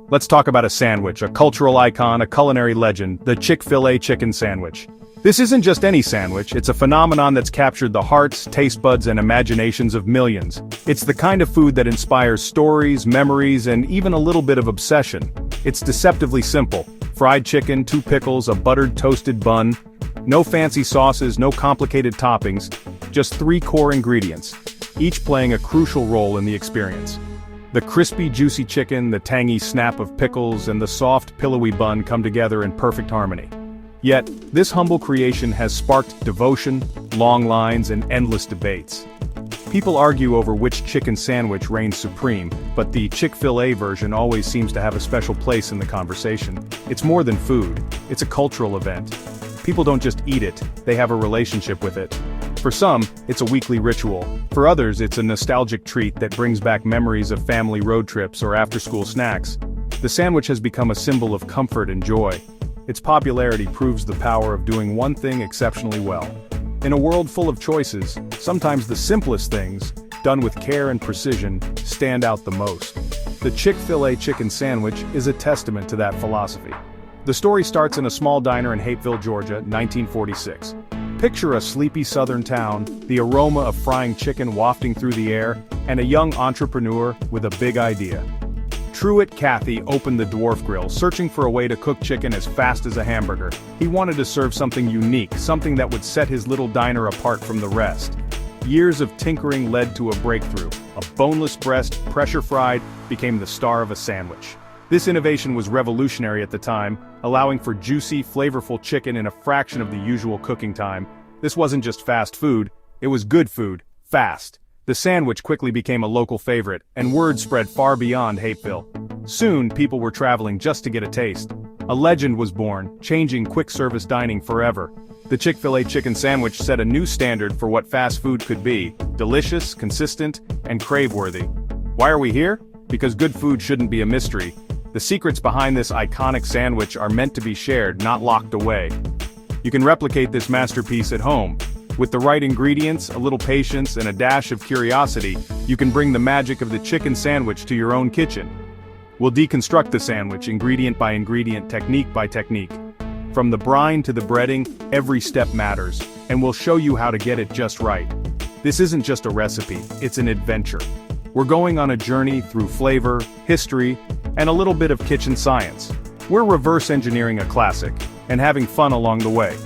Let's talk about a sandwich, a cultural icon, a culinary legend, the Chick-fil-A chicken sandwich. This isn't just any sandwich, it's a phenomenon that's captured the hearts, taste buds, and imaginations of millions. It's the kind of food that inspires stories, memories, and even a little bit of obsession. It's deceptively simple. Fried chicken, 2 pickles, a buttered toasted bun. No fancy sauces, no complicated toppings, just 3 core ingredients, each playing a crucial role in the experience. The crispy, juicy chicken, the tangy snap of pickles, and the soft, pillowy bun come together in perfect harmony. Yet, this humble creation has sparked devotion, long lines, and endless debates. People argue over which chicken sandwich reigns supreme, but the Chick-fil-A version always seems to have a special place in the conversation. It's more than food, it's a cultural event. People don't just eat it, they have a relationship with it. For some, it's a weekly ritual. For others, it's a nostalgic treat that brings back memories of family road trips or after-school snacks. The sandwich has become a symbol of comfort and joy. Its popularity proves the power of doing one thing exceptionally well. In a world full of choices, sometimes the simplest things, done with care and precision, stand out the most. The Chick-fil-A chicken sandwich is a testament to that philosophy. The story starts in a small diner in Hapeville, Georgia, 1946. Picture a sleepy southern town, the aroma of frying chicken wafting through the air, and a young entrepreneur with a big idea. Truett Cathy opened the Dwarf Grill, searching for a way to cook chicken as fast as a hamburger. He wanted to serve something unique, something that would set his little diner apart from the rest. Years of tinkering led to a breakthrough. A boneless breast, pressure-fried, became the star of a sandwich. This innovation was revolutionary at the time, allowing for juicy, flavorful chicken in a fraction of the usual cooking time. This wasn't just fast food, it was good food, fast. The sandwich quickly became a local favorite, and word spread far beyond Hapeville. Soon, people were traveling just to get a taste. A legend was born, changing quick-service dining forever. The Chick-fil-A chicken sandwich set a new standard for what fast food could be: delicious, consistent, and crave-worthy. Why are we here? Because good food shouldn't be a mystery. The secrets behind this iconic sandwich are meant to be shared, not locked away. You can replicate this masterpiece at home. With the right ingredients, a little patience, and a dash of curiosity, you can bring the magic of the chicken sandwich to your own kitchen. We'll deconstruct the sandwich, ingredient by ingredient, technique by technique. From the brine to the breading, every step matters, and we'll show you how to get it just right. This isn't just a recipe, it's an adventure. We're going on a journey through flavor, history, and a little bit of kitchen science. We're reverse engineering a classic, and having fun along the way.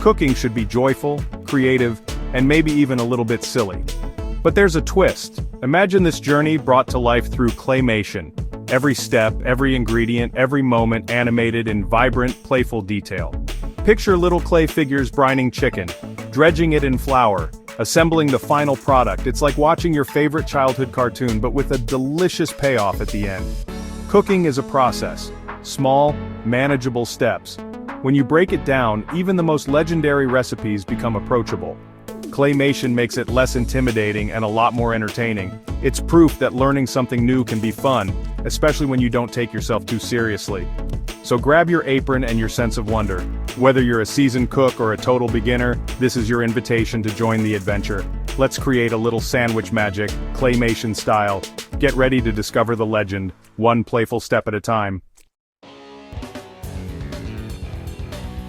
Cooking should be joyful, creative, and maybe even a little bit silly. But there's a twist. Imagine this journey brought to life through claymation. Every step, every ingredient, every moment animated in vibrant, playful detail. Picture little clay figures brining chicken, dredging it in flour, assembling the final product. It's like watching your favorite childhood cartoon, but with a delicious payoff at the end. Cooking is a process. Small, manageable steps. When you break it down, even the most legendary recipes become approachable. Claymation makes it less intimidating and a lot more entertaining. It's proof that learning something new can be fun, especially when you don't take yourself too seriously. So grab your apron and your sense of wonder. Whether you're a seasoned cook or a total beginner, this is your invitation to join the adventure. Let's create a little sandwich magic, claymation style. Get ready to discover the legend, one playful step at a time.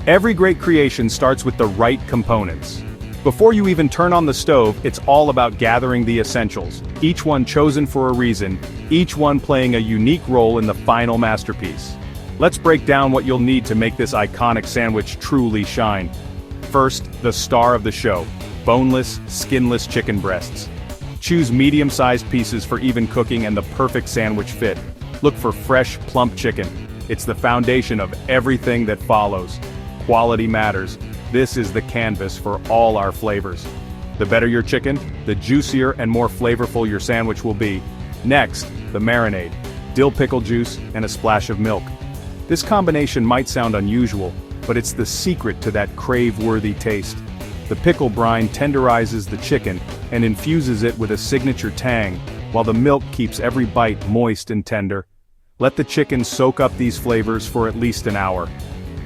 Every great creation starts with the right components. Before you even turn on the stove, it's all about gathering the essentials, each one chosen for a reason, each one playing a unique role in the final masterpiece. Let's break down what you'll need to make this iconic sandwich truly shine. First, the star of the show, boneless, skinless chicken breasts. Choose medium-sized pieces for even cooking and the perfect sandwich fit. Look for fresh, plump chicken. It's the foundation of everything that follows. Quality matters. This is the canvas for all our flavors. The better your chicken, the juicier and more flavorful your sandwich will be. Next, the marinade. Dill pickle juice and a splash of milk. This combination might sound unusual, but it's the secret to that crave-worthy taste. The pickle brine tenderizes the chicken and infuses it with a signature tang, while the milk keeps every bite moist and tender. Let the chicken soak up these flavors for at least an hour.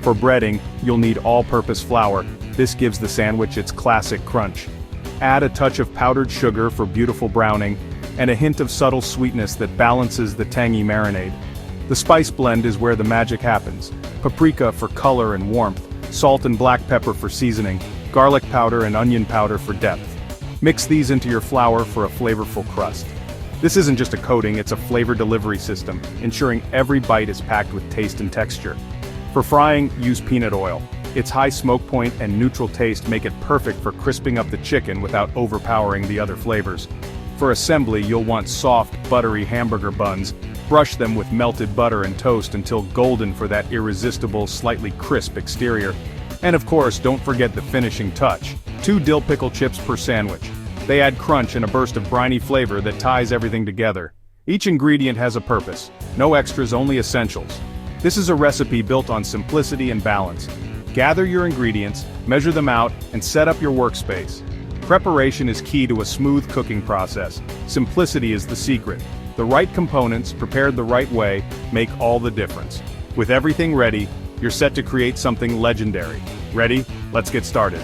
For breading, you'll need all-purpose flour. This gives the sandwich its classic crunch. Add a touch of powdered sugar for beautiful browning, and a hint of subtle sweetness that balances the tangy marinade. The spice blend is where the magic happens. Paprika for color and warmth, salt and black pepper for seasoning, garlic powder and onion powder for depth. Mix these into your flour for a flavorful crust. This isn't just a coating, it's a flavor delivery system, ensuring every bite is packed with taste and texture. For frying, use peanut oil. Its high smoke point and neutral taste make it perfect for crisping up the chicken without overpowering the other flavors. For assembly, you'll want soft, buttery hamburger buns. Brush them with melted butter and toast until golden for that irresistible, slightly crisp exterior. And of course, don't forget the finishing touch. 2 dill pickle chips per sandwich. They add crunch and a burst of briny flavor that ties everything together. Each ingredient has a purpose. No extras, only essentials. This is a recipe built on simplicity and balance. Gather your ingredients, measure them out, and set up your workspace. Preparation is key to a smooth cooking process. Simplicity is the secret. The right components, prepared the right way, make all the difference. With everything ready, you're set to create something legendary. Ready? Let's get started.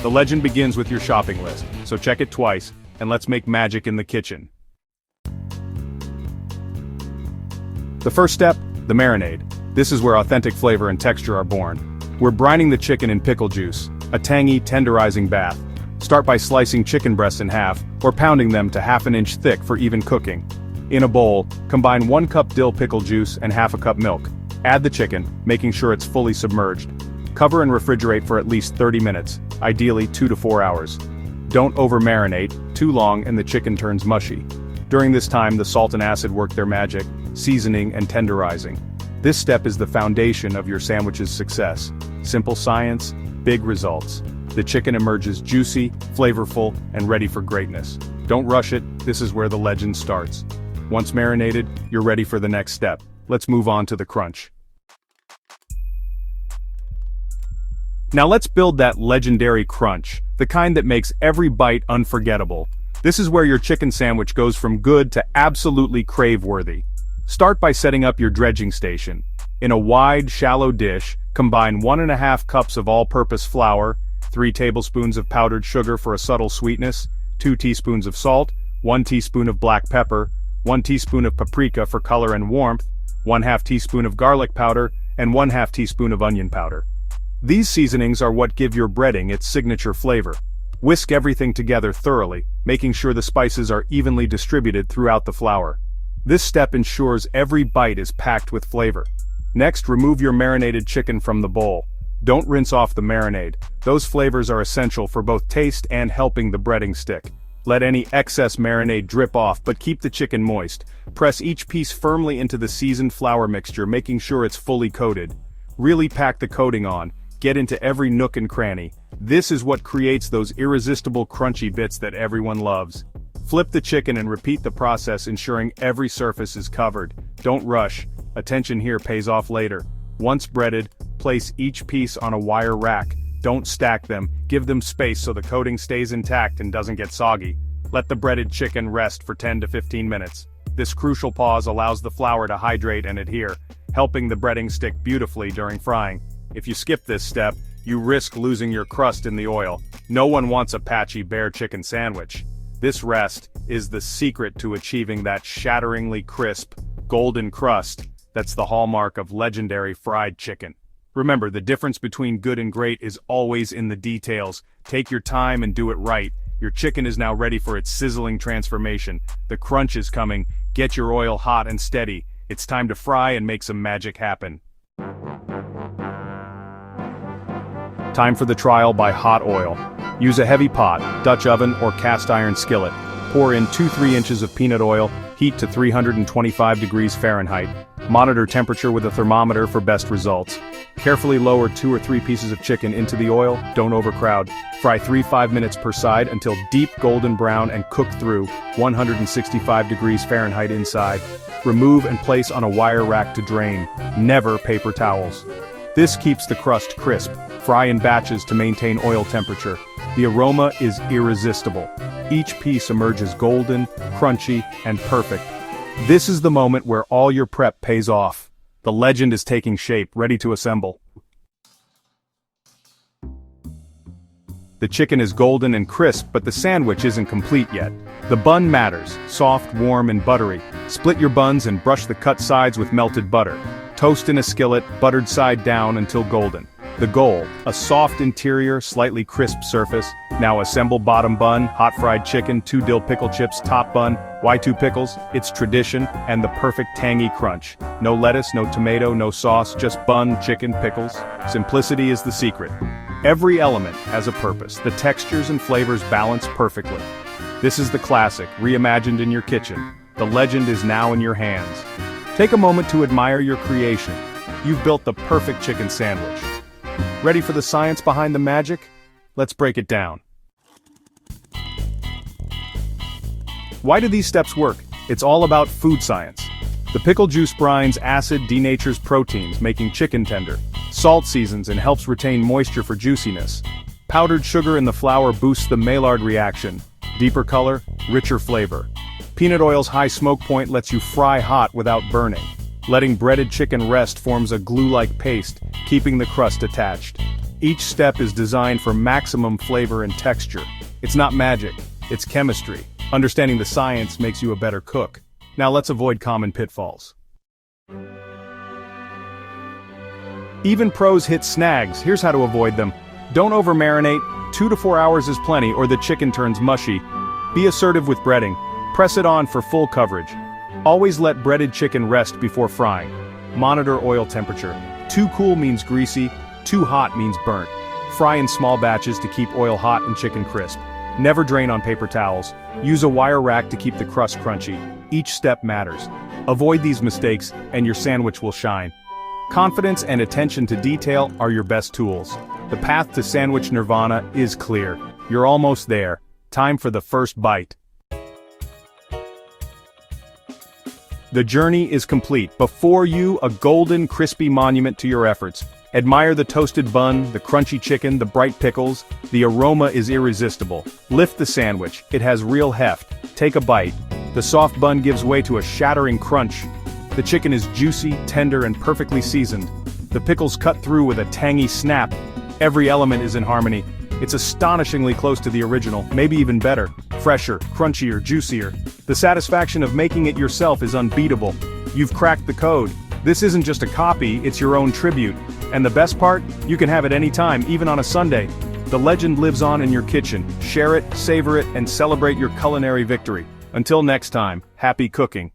The legend begins with your shopping list, so check it twice, and let's make magic in the kitchen. The first step, the marinade. This is where authentic flavor and texture are born. We're brining the chicken in pickle juice, a tangy, tenderizing bath. Start by slicing chicken breasts in half, or pounding them to ½ inch thick for even cooking. In a bowl, combine 1 cup dill pickle juice and ½ cup milk. Add the chicken, making sure it's fully submerged. Cover and refrigerate for at least 30 minutes, ideally 2 to 4 hours. Don't over-marinate, too long and the chicken turns mushy. During this time, the salt and acid work their magic, seasoning and tenderizing. This step is the foundation of your sandwich's success. Simple science, big results. The chicken emerges juicy, flavorful, and ready for greatness. Don't rush it, this is where the legend starts. Once marinated, you're ready for the next step. Let's move on to the crunch. Now let's build that legendary crunch, the kind that makes every bite unforgettable. This is where your chicken sandwich goes from good to absolutely crave-worthy. Start by setting up your dredging station. In a wide, shallow dish, combine 1½ cups of all-purpose flour, 3 tablespoons of powdered sugar for a subtle sweetness, 2 teaspoons of salt, 1 teaspoon of black pepper, 1 teaspoon of paprika for color and warmth, 1/2 teaspoon of garlic powder, and 1/2 teaspoon of onion powder. These seasonings are what give your breading its signature flavor. Whisk everything together thoroughly, making sure the spices are evenly distributed throughout the flour. This step ensures every bite is packed with flavor. Next, remove your marinated chicken from the bowl. Don't rinse off the marinade. Those flavors are essential for both taste and helping the breading stick. Let any excess marinade drip off, but keep the chicken moist. Press each piece firmly into the seasoned flour mixture, making sure it's fully coated. Really pack the coating on. Get into every nook and cranny. This is what creates those irresistible crunchy bits that everyone loves. Flip the chicken and repeat the process, ensuring every surface is covered. Don't rush. Attention here pays off later. Once breaded, place each piece on a wire rack. Don't stack them, give them space so the coating stays intact and doesn't get soggy. Let the breaded chicken rest for 10 to 15 minutes. This crucial pause allows the flour to hydrate and adhere, helping the breading stick beautifully during frying. If you skip this step, you risk losing your crust in the oil. No one wants a patchy bare chicken sandwich. This rest is the secret to achieving that shatteringly crisp, golden crust that's the hallmark of legendary fried chicken. Remember, the difference between good and great is always in the details. Take your time and do it right. Your chicken is now ready for its sizzling transformation. The crunch is coming. Get your oil hot and steady. It's time to fry and make some magic happen. Time for the trial by hot oil. Use a heavy pot, Dutch oven, or cast iron skillet. Pour in 2-3 inches of peanut oil, heat to 325 degrees Fahrenheit. Monitor temperature with a thermometer for best results. Carefully lower 2 or 3 pieces of chicken into the oil, don't overcrowd. Fry 3-5 minutes per side until deep golden brown and cook through 165 degrees Fahrenheit inside. Remove and place on a wire rack to drain, never paper towels. This keeps the crust crisp. Fry in batches to maintain oil temperature. The aroma is irresistible. Each piece emerges golden, crunchy, and perfect. This is the moment where all your prep pays off. The legend is taking shape, ready to assemble. The chicken is golden and crisp, but the sandwich isn't complete yet. The bun matters, soft, warm, and buttery. Split your buns and brush the cut sides with melted butter. Toast in a skillet, buttered side down until golden. The goal, a soft interior, slightly crisp surface. Now assemble bottom bun, hot fried chicken, 2 dill pickle chips, top bun. Why 2 pickles? It's tradition, and the perfect tangy crunch. No lettuce, no tomato, no sauce, just bun, chicken, pickles. Simplicity is the secret. Every element has a purpose. The textures and flavors balance perfectly. This is the classic, reimagined in your kitchen. The legend is now in your hands. Take a moment to admire your creation. You've built the perfect chicken sandwich. Ready for the science behind the magic? Let's break it down. Why do these steps work? It's all about food science. The pickle juice brines acid denatures proteins, making chicken tender. Salt seasons and helps retain moisture for juiciness. Powdered sugar in the flour boosts the Maillard reaction. Deeper color, richer flavor. Peanut oil's high smoke point lets you fry hot without burning. Letting breaded chicken rest forms a glue-like paste, keeping the crust attached. Each step is designed for maximum flavor and texture. It's not magic, it's chemistry. Understanding the science makes you a better cook. Now let's avoid common pitfalls. Even pros hit snags. Here's how to avoid them. Don't over-marinate. 2 to 4 hours is plenty, or the chicken turns mushy. Be assertive with breading. Press it on for full coverage. Always let breaded chicken rest before frying. Monitor oil temperature. Too cool means greasy, too hot means burnt. Fry in small batches to keep oil hot and chicken crisp. Never drain on paper towels. Use a wire rack to keep the crust crunchy. Each step matters. Avoid these mistakes, and your sandwich will shine. Confidence and attention to detail are your best tools. The path to sandwich nirvana is clear. You're almost there. Time for the first bite. The journey is complete. Before you, a golden, crispy monument to your efforts. Admire the toasted bun, the crunchy chicken, the bright pickles. The aroma is irresistible. Lift the sandwich. It has real heft. Take a bite. The soft bun gives way to a shattering crunch. The chicken is juicy, tender, and perfectly seasoned. The pickles cut through with a tangy snap. Every element is in harmony. It's astonishingly close to the original, maybe even better. Fresher, crunchier, juicier. The satisfaction of making it yourself is unbeatable. You've cracked the code. This isn't just a copy, it's your own tribute. And the best part? You can have it anytime, even on a Sunday. The legend lives on in your kitchen. Share it, savor it, and celebrate your culinary victory. Until next time, happy cooking.